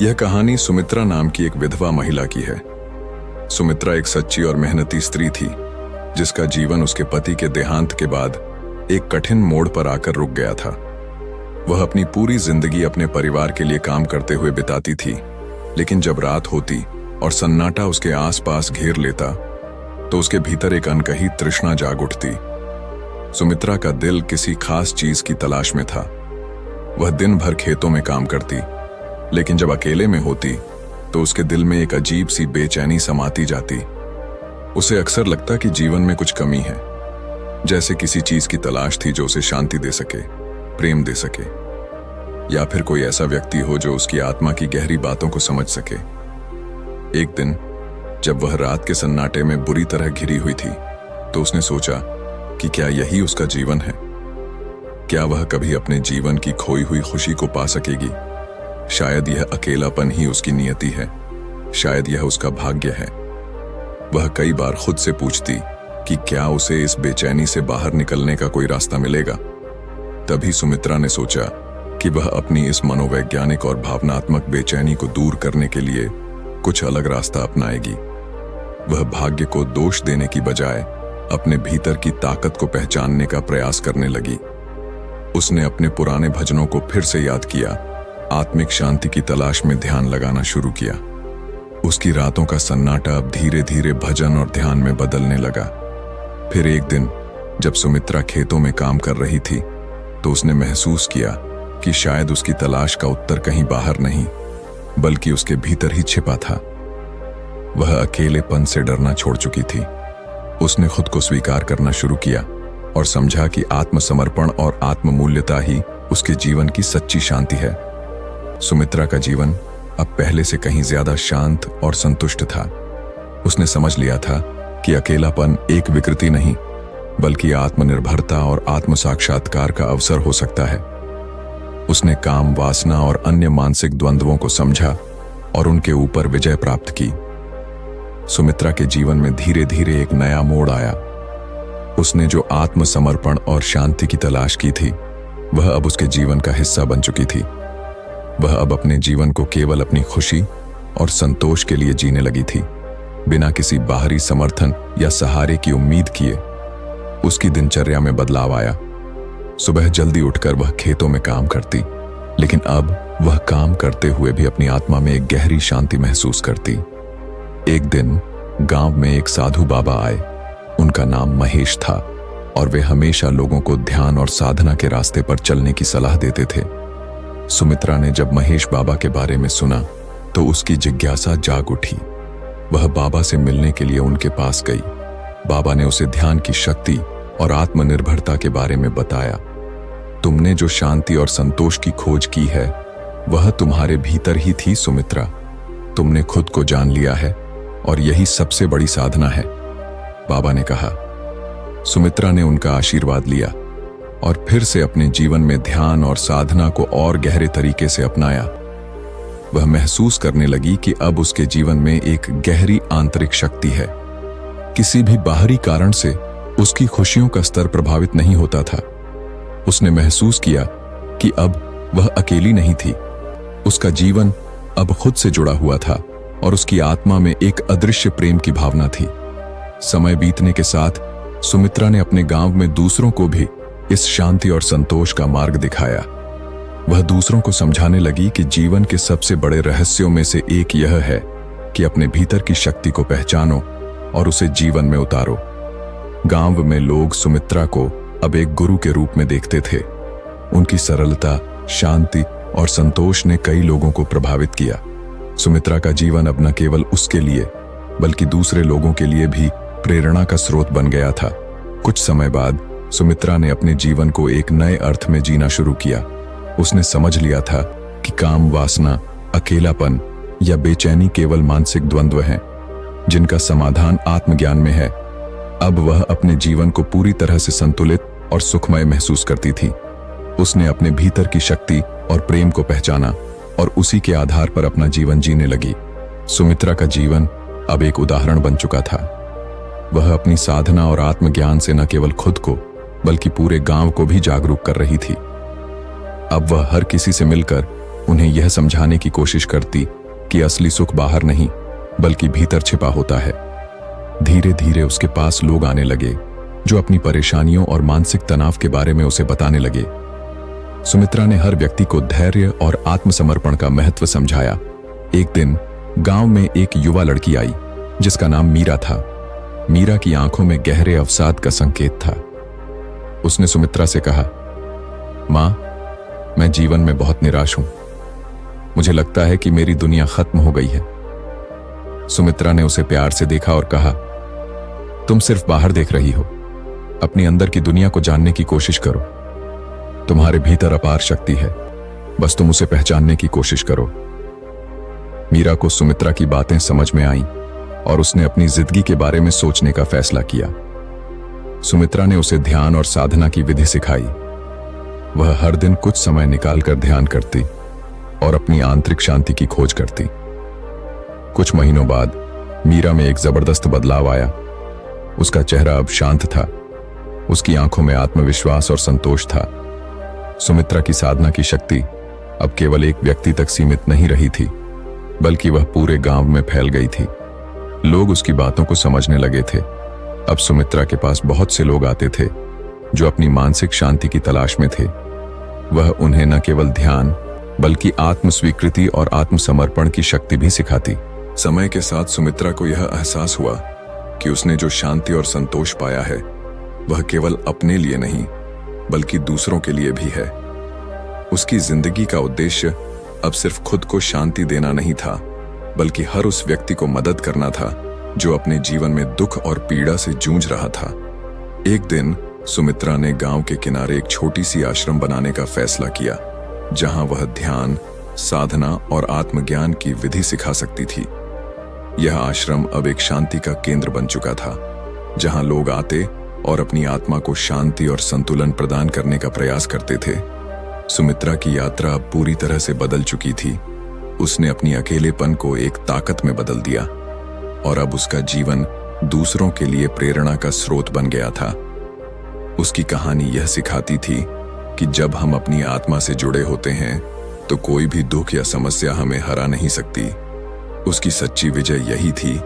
यह कहानी सुमित्रा नाम की एक विधवा महिला की है। सुमित्रा एक सच्ची और मेहनती स्त्री थी जिसका जीवन उसके पति के देहांत के बाद एक कठिन मोड़ पर आकर रुक गया था। वह अपनी पूरी जिंदगी अपने परिवार के लिए काम करते हुए बिताती थी, लेकिन जब रात होती और सन्नाटा उसके आसपास घेर लेता तो उसके भीतर एक अनकही तृष्णा जाग उठती। सुमित्रा का दिल किसी खास चीज की तलाश में था। वह दिन भर खेतों में काम करती, लेकिन जब अकेले में होती तो उसके दिल में एक अजीब सी बेचैनी समाती जाती। उसे अक्सर लगता कि जीवन में कुछ कमी है, जैसे किसी चीज की तलाश थी जो उसे शांति दे सके, प्रेम दे सके, या फिर कोई ऐसा व्यक्ति हो जो उसकी आत्मा की गहरी बातों को समझ सके। एक दिन जब वह रात के सन्नाटे में बुरी तरह घिरी हुई थी तो उसने सोचा कि क्या यही उसका जीवन है? क्या वह कभी अपने जीवन की खोई हुई खुशी को पा सकेगी? शायद यह अकेलापन ही उसकी नियति है, शायद यह उसका भाग्य है। वह कई बार खुद से पूछती कि क्या उसे इस बेचैनी से बाहर निकलने का कोई रास्ता मिलेगा। तभी सुमित्रा ने सोचा कि वह अपनी इस मनोवैज्ञानिक और भावनात्मक बेचैनी को दूर करने के लिए कुछ अलग रास्ता अपनाएगी। वह भाग्य को दोष देने की बजाय अपने भीतर की ताकत को पहचानने का प्रयास करने लगी। उसने अपने पुराने भजनों को फिर से याद किया, आत्मिक शांति की तलाश में ध्यान लगाना शुरू किया। उसकी रातों का सन्नाटा अब धीरे धीरे भजन और ध्यान में बदलने लगा। फिर एक दिन जब सुमित्रा खेतों में काम कर रही थी तो उसने महसूस किया कि शायद उसकी तलाश का उत्तर कहीं बाहर नहीं बल्कि उसके भीतर ही छिपा था। वह अकेलेपन से डरना छोड़ चुकी थी। उसने खुद को स्वीकार करना शुरू किया और समझा कि आत्मसमर्पण और आत्ममूल्यता ही उसके जीवन की सच्ची शांति है। सुमित्रा का जीवन अब पहले से कहीं ज्यादा शांत और संतुष्ट था। उसने समझ लिया था कि अकेलापन एक विकृति नहीं बल्कि आत्मनिर्भरता और आत्म साक्षात्कार का अवसर हो सकता है। उसने काम, वासना और अन्य मानसिक द्वंद्वों को समझा और उनके ऊपर विजय प्राप्त की। सुमित्रा के जीवन में धीरे धीरे एक नया मोड़ आया। उसने जो आत्मसमर्पण और शांति की तलाश की थी वह अब उसके जीवन का हिस्सा बन चुकी थी। वह अब अपने जीवन को केवल अपनी खुशी और संतोष के लिए जीने लगी थी, बिना किसी बाहरी समर्थन या सहारे की उम्मीद किए। उसकी दिनचर्या में बदलाव आया। सुबह जल्दी उठकर वह खेतों में काम करती, लेकिन अब वह काम करते हुए भी अपनी आत्मा में एक गहरी शांति महसूस करती। एक दिन गांव में एक साधु बाबा आए। उनका नाम महेश था और वे हमेशा लोगों को ध्यान और साधना के रास्ते पर चलने की सलाह देते थे। सुमित्रा ने जब महेश बाबा के बारे में सुना तो उसकी जिज्ञासा जाग उठी। वह बाबा से मिलने के लिए उनके पास गई। बाबा ने उसे ध्यान की शक्ति और आत्मनिर्भरता के बारे में बताया। तुमने जो शांति और संतोष की खोज की है वह तुम्हारे भीतर ही थी सुमित्रा। तुमने खुद को जान लिया है और यही सबसे बड़ी साधना है, बाबा ने कहा। सुमित्रा ने उनका आशीर्वाद लिया और फिर से अपने जीवन में ध्यान और साधना को और गहरे तरीके से अपनाया। वह महसूस करने लगी कि अब उसके जीवन में एक गहरी आंतरिक शक्ति है। किसी भी बाहरी कारण से उसकी खुशियों का स्तर प्रभावित नहीं होता था। उसने महसूस किया कि अब वह अकेली नहीं थी। उसका जीवन अब खुद से जुड़ा हुआ था और उसकी आत्मा में एक अदृश्य प्रेम की भावना थी। समय बीतने के साथ सुमित्रा ने अपने गांव में दूसरों को भी इस शांति और संतोष का मार्ग दिखाया। वह दूसरों को समझाने लगी कि जीवन के सबसे बड़े रहस्यों में से एक यह है कि अपने भीतर की शक्ति को पहचानो और उसे जीवन में उतारो। गांव में लोग सुमित्रा को अब एक गुरु के रूप में देखते थे। उनकी सरलता, शांति और संतोष ने कई लोगों को प्रभावित किया। सुमित्रा का जीवन अब न केवल उसके लिए बल्कि दूसरे लोगों के लिए भी प्रेरणा का स्रोत बन गया था। कुछ समय बाद सुमित्रा ने अपने जीवन को एक नए अर्थ में जीना शुरू किया। उसने समझ लिया था कि काम, वासना, अकेलापन या बेचैनी केवल मानसिक द्वंद्व हैं, जिनका समाधान आत्मज्ञान में है। अब वह अपने जीवन को पूरी तरह से संतुलित और सुखमय महसूस करती थी। उसने अपने भीतर की शक्ति और प्रेम को पहचाना और उसी के आधार पर अपना जीवन जीने लगी। सुमित्रा का जीवन अब एक उदाहरण बन चुका था। वह अपनी साधना और आत्मज्ञान से न केवल खुद को बल्कि पूरे गांव को भी जागरूक कर रही थी। अब वह हर किसी से मिलकर उन्हें यह समझाने की कोशिश करती कि असली सुख बाहर नहीं बल्कि भीतर छिपा होता है। धीरे धीरे उसके पास लोग आने लगे जो अपनी परेशानियों और मानसिक तनाव के बारे में उसे बताने लगे। सुमित्रा ने हर व्यक्ति को धैर्य और आत्मसमर्पण का महत्व समझाया। एक दिन गांव में एक युवा लड़की आई जिसका नाम मीरा था। मीरा की आंखों में गहरे अवसाद का संकेत था। उसने सुमित्रा से कहा, मां, मैं जीवन में बहुत निराश हूं। मुझे लगता है कि मेरी दुनिया खत्म हो गई है। सुमित्रा ने उसे प्यार से देखा और कहा, तुम सिर्फ बाहर देख रही हो, अपनी अंदर की दुनिया को जानने की कोशिश करो। तुम्हारे भीतर अपार शक्ति है, बस तुम उसे पहचानने की कोशिश करो। मीरा को सुमित्रा की बातें समझ में आईं और उसने अपनी जिंदगी के बारे में सोचने का फैसला किया। सुमित्रा ने उसे ध्यान और साधना की विधि सिखाई। वह हर दिन कुछ समय निकालकर ध्यान करती और अपनी आंतरिक शांति की खोज करती। कुछ महीनों बाद मीरा में एक जबरदस्त बदलाव आया। उसका चेहरा अब शांत था, उसकी आंखों में आत्मविश्वास और संतोष था। सुमित्रा की साधना की शक्ति अब केवल एक व्यक्ति तक सीमित नहीं रही थी, बल्कि वह पूरे गांव में फैल गई थी। लोग उसकी बातों को समझने लगे थे। अब सुमित्रा के पास बहुत से लोग आते थे जो अपनी मानसिक शांति की तलाश में थे। वह उन्हें न केवल ध्यान बल्कि आत्मस्वीकृति और आत्मसमर्पण की शक्ति भी सिखाती। समय के साथ सुमित्रा को यह एहसास हुआ कि उसने जो शांति और संतोष पाया है वह केवल अपने लिए नहीं बल्कि दूसरों के लिए भी है। उसकी जिंदगी का उद्देश्य अब सिर्फ खुद को शांति देना नहीं था, बल्कि हर उस व्यक्ति को मदद करना था जो अपने जीवन में दुख और पीड़ा से जूझ रहा था। एक दिन सुमित्रा ने गांव के किनारे एक छोटी सी आश्रम बनाने का फैसला किया, जहां वह ध्यान, साधना और आत्मज्ञान की विधि सिखा सकती थी। यह आश्रम अब एक शांति का केंद्र बन चुका था, जहां लोग आते और अपनी आत्मा को शांति और संतुलन प्रदान करने का प्रयास करते थे। सुमित्रा की यात्रा अब पूरी तरह से बदल चुकी थी। उसने अपनी अकेलेपन को एक ताकत में बदल दिया और अब उसका जीवन दूसरों के लिए प्रेरणा का स्रोत बन गया था। उसकी कहानी यह सिखाती थी कि जब हम अपनी आत्मा से जुड़े होते हैं तो कोई भी दुख या समस्या हमें हरा नहीं सकती। उसकी सच्ची विजय यही थी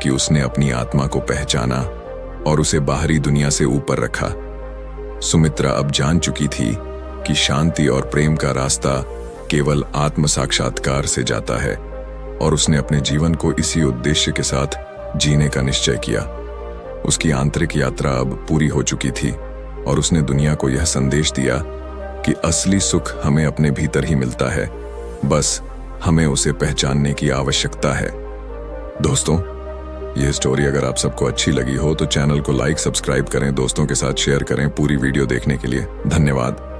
कि उसने अपनी आत्मा को पहचाना और उसे बाहरी दुनिया से ऊपर रखा। सुमित्रा अब जान चुकी थी कि शांति और प्रेम का रास्ता केवल आत्म साक्षात्कार से जाता है, और उसने अपने जीवन को इसी उद्देश्य के साथ जीने का निश्चय किया। उसकी आंतरिक यात्रा अब पूरी हो चुकी थी और उसने दुनिया को यह संदेश दिया कि असली सुख हमें अपने भीतर ही मिलता है, बस हमें उसे पहचानने की आवश्यकता है। दोस्तों, यह स्टोरी अगर आप सबको अच्छी लगी हो तो चैनल को लाइक, सब्सक्राइब करें, दोस्तों के साथ शेयर करें। पूरी वीडियो देखने के लिए धन्यवाद।